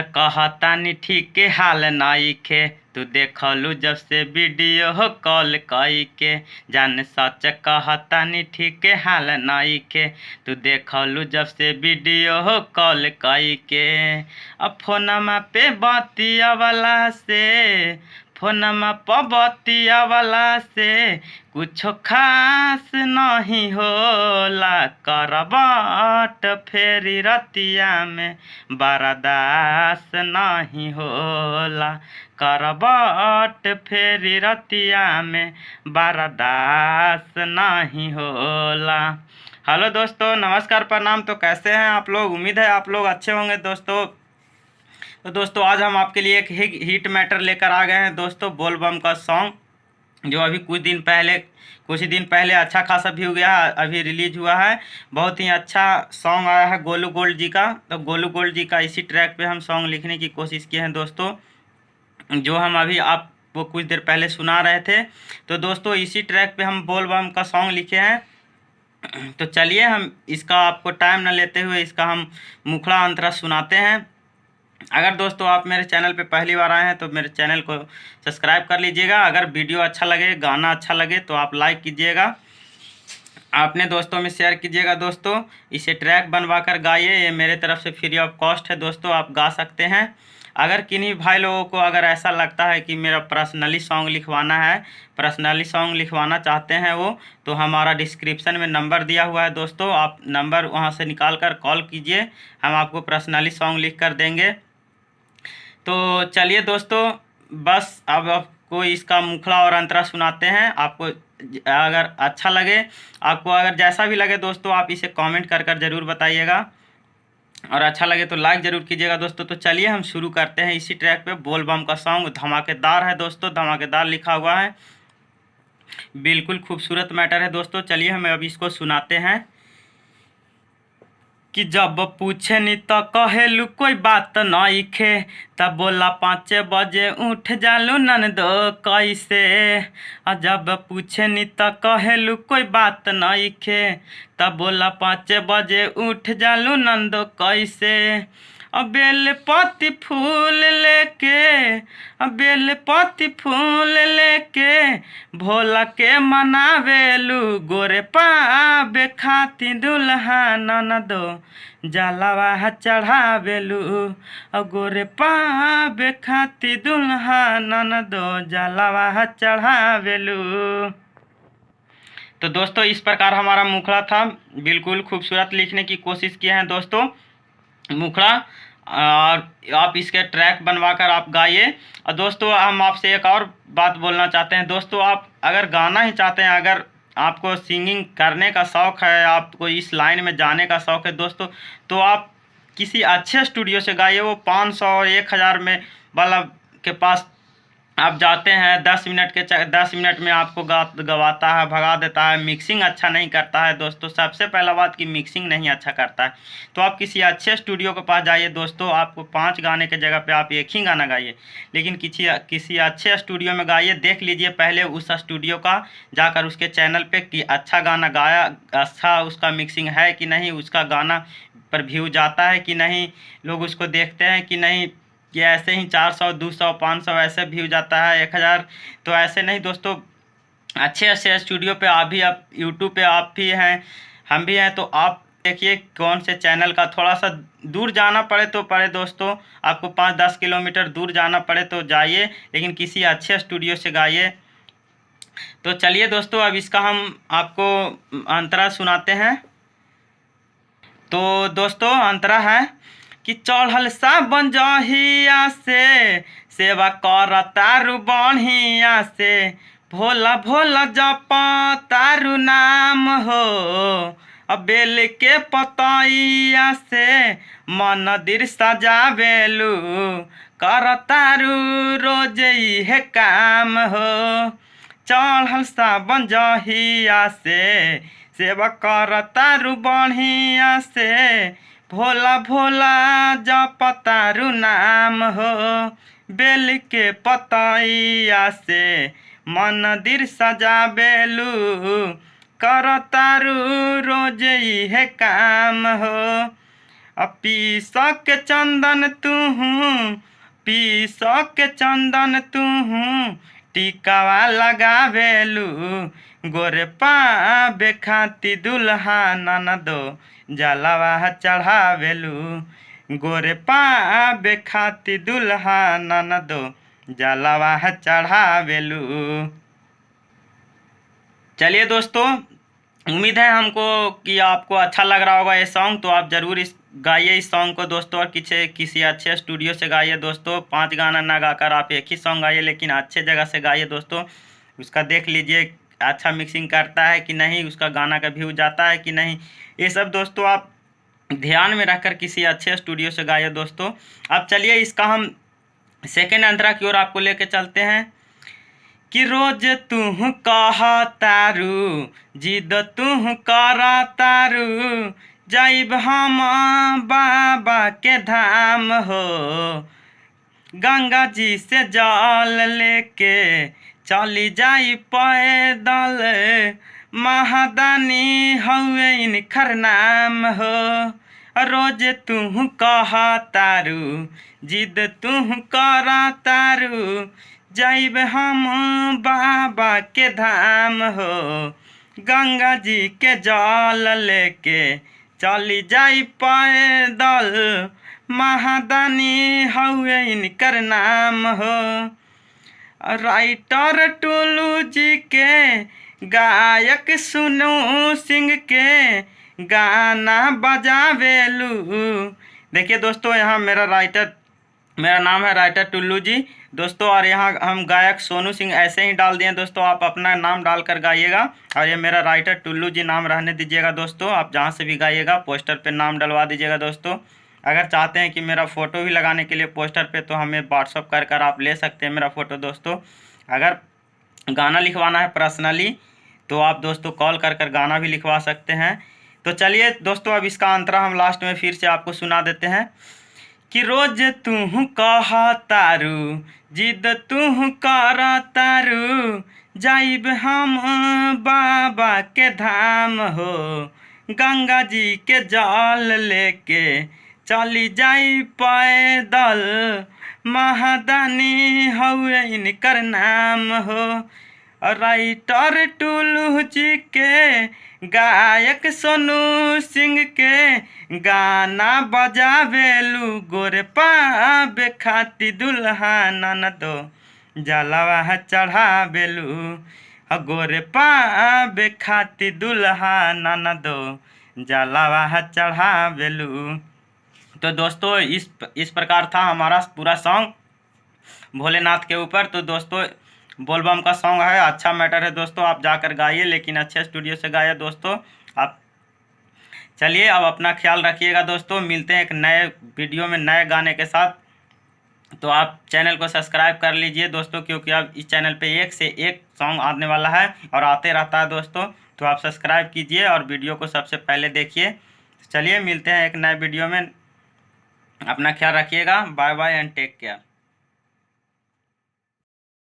कहतानी ठीक के हाल नइखे। तू देखलू जब से वीडियो हो कॉल कई के। जान सच कहतानी ठीक के हाल नइखे। तू देखलू जब से वीडियो हो कॉल कई के। अब फोनमा पे बतियावला से कुछो खास नहीं होला। करबट फेरी रतिया में बर्दाश्त नहीं होला। करबट फेरी रतिया में बर्दाश्त नहीं होला। हेलो दोस्तों, नमस्कार, प्रणाम। तो कैसे हैं आप लोग? उम्मीद है आप लोग अच्छे होंगे दोस्तों। तो दोस्तों आज हम आपके लिए एक हिट मैटर लेकर आ गए हैं दोस्तों, बोल बम का सॉन्ग, जो अभी कुछ ही दिन पहले अच्छा खासा व्यू गया, अभी रिलीज हुआ है। बहुत ही अच्छा सॉन्ग आया है गोलू गोल्ड जी का। तो गोलू गोल्ड जी का इसी ट्रैक पे हम सॉन्ग लिखने की कोशिश किए हैं दोस्तों, जो हम अभी आपको कुछ देर पहले सुना रहे थे। तो दोस्तों इसी ट्रैक पे हम बोल बम का सॉन्ग लिखे हैं। तो चलिए हम इसका आपको टाइम न लेते हुए इसका हम मुखड़ा अंतरा सुनाते हैं। अगर दोस्तों आप मेरे चैनल पे पहली बार आए हैं तो मेरे चैनल को सब्सक्राइब कर लीजिएगा। अगर वीडियो अच्छा लगे, गाना अच्छा लगे तो आप लाइक कीजिएगा, अपने दोस्तों में शेयर कीजिएगा। दोस्तों इसे ट्रैक बनवा कर गाइए, ये मेरे तरफ से फ्री ऑफ कॉस्ट है दोस्तों, आप गा सकते हैं। अगर किन्हीं भाई लोगों को अगर ऐसा लगता है कि मेरा पर्सनली सॉन्ग लिखवाना चाहते हैं वो, तो हमारा डिस्क्रिप्शन में नंबर दिया हुआ है दोस्तों, आप नंबर वहां से निकाल कर कॉल कीजिए, हम आपको पर्सनली सॉन्ग लिख कर देंगे। तो चलिए दोस्तों, बस अब आपको इसका मुखड़ा और अंतरा सुनाते हैं। आपको अगर अच्छा लगे, आपको अगर जैसा भी लगे दोस्तों, आप इसे कमेंट कर कर ज़रूर बताइएगा, और अच्छा लगे तो लाइक ज़रूर कीजिएगा दोस्तों। तो चलिए हम शुरू करते हैं इसी ट्रैक पे। बोल बम का सॉन्ग धमाकेदार है दोस्तों, धमाकेदार लिखा हुआ है, बिल्कुल खूबसूरत मैटर है दोस्तों। चलिए हम अब इसको सुनाते हैं। कि जब पूछे नी तो कहेलू कोई बात नइखे, तब बोला 5 बजे उठ जालू ननदो कैसे। जब पूछे नी तो कहेलू कोई बात नइखे, तब बोला 5 बजे उठ जालू ननदो कैसे। बेलपति फूल लेके भोला के मनावेलू, गोरे पाबे खाती दुल्हा ननदो जलवा चढ़ावेलू। गोरे पाबे खाती दुल्हा ननदो जलवा चढ़ावेलू। तो दोस्तों इस प्रकार हमारा मुखड़ा था, बिल्कुल खूबसूरत लिखने की कोशिश किए हैं दोस्तों मुखड़ा, और आप इसके ट्रैक बनवा कर आप गाइए। और दोस्तों हम आपसे एक और बात बोलना चाहते हैं दोस्तों, आप अगर गाना ही चाहते हैं, अगर आपको सिंगिंग करने का शौक़ है, आपको इस लाइन में जाने का शौक़ है दोस्तों, तो आप किसी अच्छे स्टूडियो से गाइए। वो 500 और 1000 में वाला के पास आप जाते हैं, 10 मिनट में आपको गवाता है, भगा देता है, मिक्सिंग अच्छा नहीं करता है दोस्तों। सबसे पहला बात कि मिक्सिंग नहीं अच्छा करता है। तो आप किसी अच्छे स्टूडियो के पास जाइए दोस्तों, आपको 5 गाने के जगह पे आप एक ही गाना गाइए, लेकिन किसी अच्छे स्टूडियो में गाइए। देख लीजिए पहले उस स्टूडियो का, जाकर उसके चैनल पे कि अच्छा गाना गाया, अच्छा उसका मिक्सिंग है कि नहीं, उसका गाना पर व्यू जाता है कि नहीं, लोग उसको देखते हैं कि नहीं, कि ऐसे ही 400, 200, 500 ऐसे व्यू जाता है, 1000। तो ऐसे नहीं दोस्तों, अच्छे स्टूडियो पे आप यूट्यूब पे आप भी हैं, हम भी हैं, तो आप देखिए कौन से चैनल का, थोड़ा सा दूर जाना पड़े तो पड़े दोस्तों, आपको 5-10 किलोमीटर दूर जाना पड़े तो जाइए, लेकिन किसी अच्छे स्टूडियो से गाइए। तो चलिए दोस्तों अब इसका हम आपको अंतरा सुनाते हैं। तो दोस्तों अंतरा है कि चढ़ल सावन जहिया से सेवा कर तारू बढ़िया से, भोला भोला जप तारू नाम हो। बेल के पतैया से मंदिर सजावेलू, कर तारू रोज इहे काम हो। चढ़ल सावन जहिया से सेवा कर तारू बढ़िया से, भोला भोला जप तारू नाम हो। बेल के पतैया से मंदिर सजावेलू, कर तारू रोज इहे काम हो। अब पीस के चंदन तू पीस के चंदन तू टिकावा लगावेलू गोरे पाबे खाती दुल्हा ननदो जलवा चढ़ावेलू गोरे पाबे खाती दुल्हा ननदो जलवा चढ़ावेलू। चलिए दोस्तों, उम्मीद है हमको कि आपको अच्छा लग रहा होगा ये सॉन्ग। तो आप ज़रूर इस गाइए इस सॉन्ग को दोस्तों, और किसी अच्छे स्टूडियो से गाइए दोस्तों। 5 गाना ना गाकर आप एक ही सॉन्ग गाइए, लेकिन अच्छे जगह से गाइए दोस्तों। उसका देख लीजिए अच्छा मिक्सिंग करता है कि नहीं, उसका गाना का व्यू जाता है कि नहीं, ये सब दोस्तों आप ध्यान में रखकर किसी अच्छे स्टूडियो से गाइए दोस्तों। अब चलिए इसका हम सेकेंड अंतरा की ओर आपको लेके चलते हैं कि रोज तू कहा तारू जिद तू करा तारू जाइब हम बाबा के धाम हो गंगा जी से जल लेके चली जाई पैदल महादानी हउए इनकर नाम हो। रोज तू कहा तारू जिद तू करा तारू जाइब हम बाबा के धाम हो गंगा जी के जल लेके चली जाई पैदल महादानी हउए इनकर नाम हो। राइटर टुल्लू जी के गायक सुनू सिंह के गाना बजावेलू। देखिए दोस्तों, यहाँ मेरा नाम है राइटर टुल्लू जी दोस्तों, और यहाँ हम गायक सोनू सिंह ऐसे ही डाल दिए दोस्तों। आप अपना नाम डालकर गाइएगा, और ये मेरा राइटर टुल्लू जी नाम रहने दीजिएगा दोस्तों। आप जहाँ से भी गाइएगा पोस्टर पे नाम डलवा दीजिएगा दोस्तों। अगर चाहते हैं कि मेरा फ़ोटो भी लगाने के लिए पोस्टर पे, तो हमें व्हाट्सअप कर आप ले सकते हैं मेरा फ़ोटो दोस्तों। अगर गाना लिखवाना है पर्सनली, तो आप दोस्तों कॉल कर गाना भी लिखवा सकते हैं। तो चलिए दोस्तों, अब इसका अंतरा हम लास्ट में फिर से आपको सुना देते हैं कि रोज तू कहा तारू जिद तू करा तारू जाइब हम बाबा के धाम हो गंगा जी के जल लेके चली जाई पैदल महादानी हउए इनकर नाम हो। राइटर टुल्लू जी के गायक सोनू सिंह के गाना बजावेलू गोरे पाबे खाती दुल्हा ननदो जलवा चढ़ावेलू गोरे पाबे खाती दुल्हा ननदो जलवा चढ़ावेलू। तो दोस्तों इस प्रकार था हमारा पूरा सॉन्ग भोलेनाथ के ऊपर। तो दोस्तों बोलबम का सॉन्ग है, अच्छा मैटर है दोस्तों, आप जाकर गाइए, लेकिन अच्छे स्टूडियो से गाइए दोस्तों आप। चलिए अब अपना ख्याल रखिएगा दोस्तों, मिलते हैं एक नए वीडियो में नए गाने के साथ। तो आप चैनल को सब्सक्राइब कर लीजिए दोस्तों, क्योंकि अब इस चैनल पे एक से एक सॉन्ग आने वाला है और आते रहता है दोस्तों। तो आप सब्सक्राइब कीजिए और वीडियो को सबसे पहले देखिए। चलिए मिलते हैं एक नए वीडियो में, अपना ख्याल रखिएगा। Bye bye and take care.